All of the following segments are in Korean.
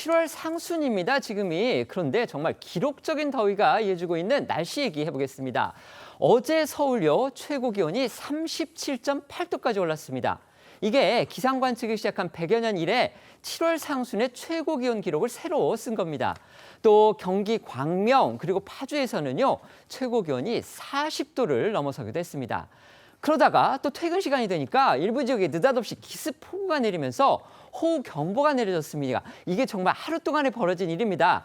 7월 상순입니다, 지금이. 그런데 정말 기록적인 더위가 이어지고 있는 날씨 얘기해보겠습니다. 어제 서울요, 최고 기온이 37.8도까지 올랐습니다. 이게 기상 관측이 시작한 100여 년 이래 7월 상순의 최고 기온 기록을 새로 쓴 겁니다. 또 경기 광명 그리고 파주에서는요, 최고 기온이 40도를 넘어서기도 했습니다. 그러다가 또 퇴근 시간이 되니까 일부 지역에 느닷없이 기습폭우가 내리면서 호우경보가 내려졌습니다. 이게 정말 하루 동안에 벌어진 일입니다.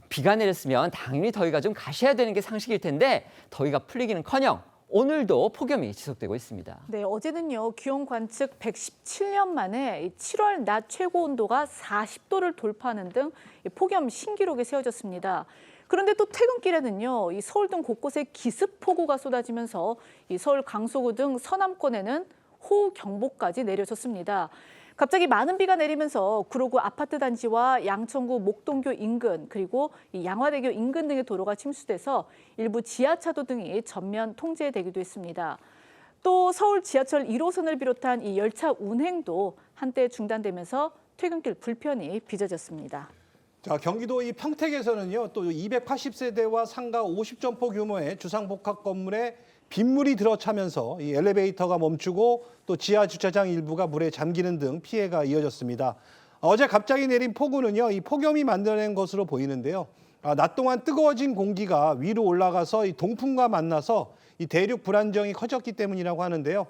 비가 내렸으면 당연히 더위가 좀 가셔야 되는 게 상식일 텐데 더위가 풀리기는커녕 오늘도 폭염이 지속되고 있습니다. 네, 어제는요, 기온 관측 117년 만에 7월 낮 최고 온도가 40도를 돌파하는 등 폭염 신기록이 세워졌습니다. 그런데 또 퇴근길에는요, 이 서울 등 곳곳에 기습폭우가 쏟아지면서 이 서울 강서구 등 서남권에는 호우경보까지 내려졌습니다. 갑자기 많은 비가 내리면서 구로구 아파트 단지와 양천구 목동교 인근 그리고 이 양화대교 인근 등의 도로가 침수돼서 일부 지하차도 등이 전면 통제되기도 했습니다. 또 서울 지하철 1호선을 비롯한 이 열차 운행도 한때 중단되면서 퇴근길 불편이 빚어졌습니다. 자, 경기도 이 평택에서는요, 또 280세대와 상가 50점포 규모의 주상복합 건물에 빗물이 들어차면서 이 엘리베이터가 멈추고 또 지하 주차장 일부가 물에 잠기는 등 피해가 이어졌습니다. 어제 갑자기 내린 폭우는요, 이 폭염이 만들어낸 것으로 보이는데요. 낮 동안 뜨거워진 공기가 위로 올라가서 이 동풍과 만나서 이 대륙 불안정이 커졌기 때문이라고 하는데요.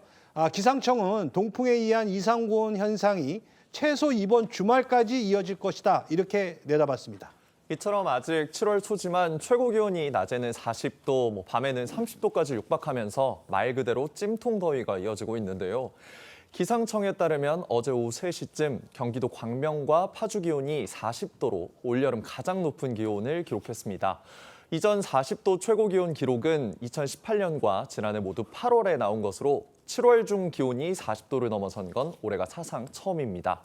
기상청은 동풍에 의한 이상고온 현상이 최소 이번 주말까지 이어질 것이다, 이렇게 내다봤습니다. 이처럼 아직 7월 초지만 최고 기온이 낮에는 40도, 밤에는 30도까지 육박하면서 말 그대로 찜통 더위가 이어지고 있는데요. 기상청에 따르면 어제 오후 3시쯤 경기도 광명과 파주 기온이 40도로 올여름 가장 높은 기온을 기록했습니다. 이전 40도 최고 기온 기록은 2018년과 지난해 모두 8월에 나온 것으로 7월 중 기온이 40도를 넘어선 건 올해가 사상 처음입니다.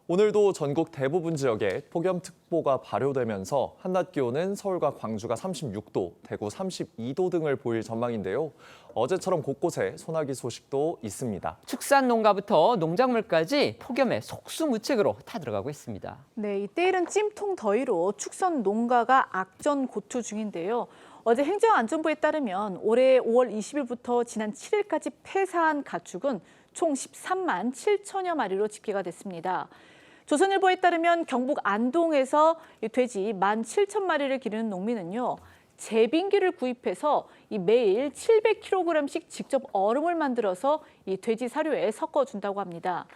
오늘도 전국 대부분 지역에 폭염특보가 발효되면서 한낮 기온은 서울과 광주가 36도, 대구 32도 등을 보일 전망인데요. 어제처럼 곳곳에 소나기 소식도 있습니다. 축산 농가부터 농작물까지 폭염에 속수무책으로 타들어가고 있습니다. 네, 이 때이른 찜통 더위로 축산 농가가 악전고투 중인데요. 어제 행정안전부에 따르면 올해 5월 20일부터 지난 7일까지 폐사한 가축은 총 13만 7천여 마리로 집계가 됐습니다. 조선일보에 따르면 경북 안동에서 돼지 1만 7천 마리를 기르는 농민은요, 제빙기를 구입해서 매일 700kg씩 직접 얼음을 만들어서 이 돼지 사료에 섞어준다고 합니다.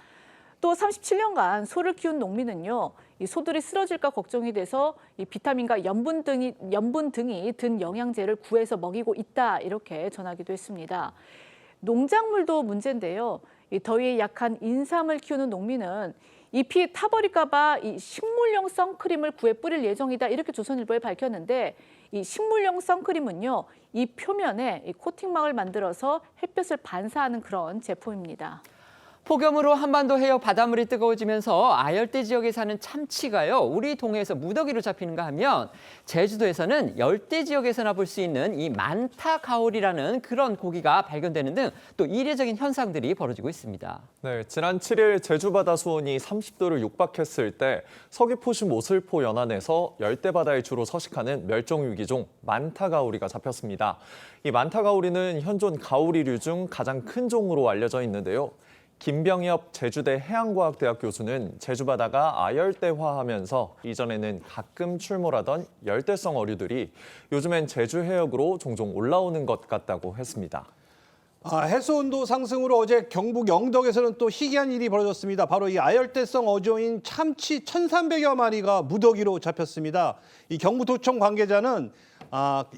또 37년간 소를 키운 농민은요, 이 소들이 쓰러질까 걱정이 돼서 이 비타민과 염분 등이 든 영양제를 구해서 먹이고 있다, 이렇게 전하기도 했습니다. 농작물도 문제인데요. 이 더위에 약한 인삼을 키우는 농민은 잎이 타버릴까 봐 이 식물용 선크림을 구해 뿌릴 예정이다, 이렇게 조선일보에 밝혔는데, 이 식물용 선크림은요, 이 표면에 이 코팅막을 만들어서 햇볕을 반사하는 그런 제품입니다. 폭염으로 한반도 해역 바닷물이 뜨거워지면서 아열대 지역에 사는 참치가요, 우리 동해에서 무더기로 잡히는가 하면 제주도에서는 열대 지역에서나 볼 수 있는 이 만타가오리라는 그런 고기가 발견되는 등 또 이례적인 현상들이 벌어지고 있습니다. 네, 지난 7일 제주 바다 수온이 30도를 육박했을 때 서귀포시 모슬포 연안에서 열대 바다에 주로 서식하는 멸종위기종 만타가오리가 잡혔습니다. 이 만타가오리는 현존 가오리류 중 가장 큰 종으로 알려져 있는데요. 김병엽 제주대 해양과학대학 교수는 제주 바다가 아열대화하면서 이전에는 가끔 출몰하던 열대성 어류들이 요즘엔 제주 해역으로 종종 올라오는 것 같다고 했습니다. 해수온도 상승으로 어제 경북 영덕에서는 또 희귀한 일이 벌어졌습니다. 바로 이 아열대성 어종인 참치 1,300여 마리가 무더기로 잡혔습니다. 이 경북도청 관계자는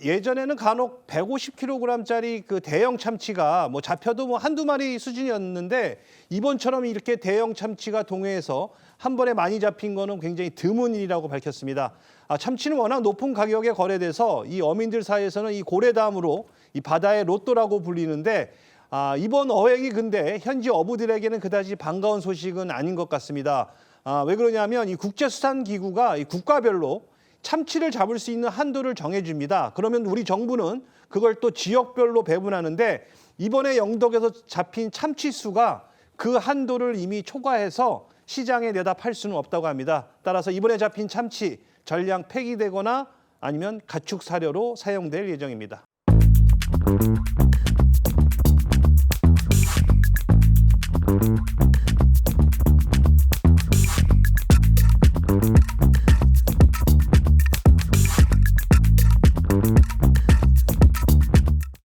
예전에는 간혹 150kg짜리 그 대형 참치가 잡혀도 한두 마리 수준이었는데, 이번처럼 이렇게 대형 참치가 동해에서 한 번에 많이 잡힌 거는 굉장히 드문 일이라고 밝혔습니다. 참치는 워낙 높은 가격에 거래돼서 이 어민들 사이에서는 이 고래다음으로 이 바다의 로또라고 불리는데, 이번 어획이 근데 현지 어부들에게는 그다지 반가운 소식은 아닌 것 같습니다. 왜 그러냐면 이 국제수산기구가 이 국가별로 참치를 잡을 수 있는 한도를 정해줍니다. 그러면 우리 정부는 그걸 또 지역별로 배분하는데, 이번에 영덕에서 잡힌 참치 수가 그 한도를 이미 초과해서 시장에 내다 팔 수는 없다고 합니다. 따라서 이번에 잡힌 참치 전량 폐기되거나 아니면 가축 사료로 사용될 예정입니다.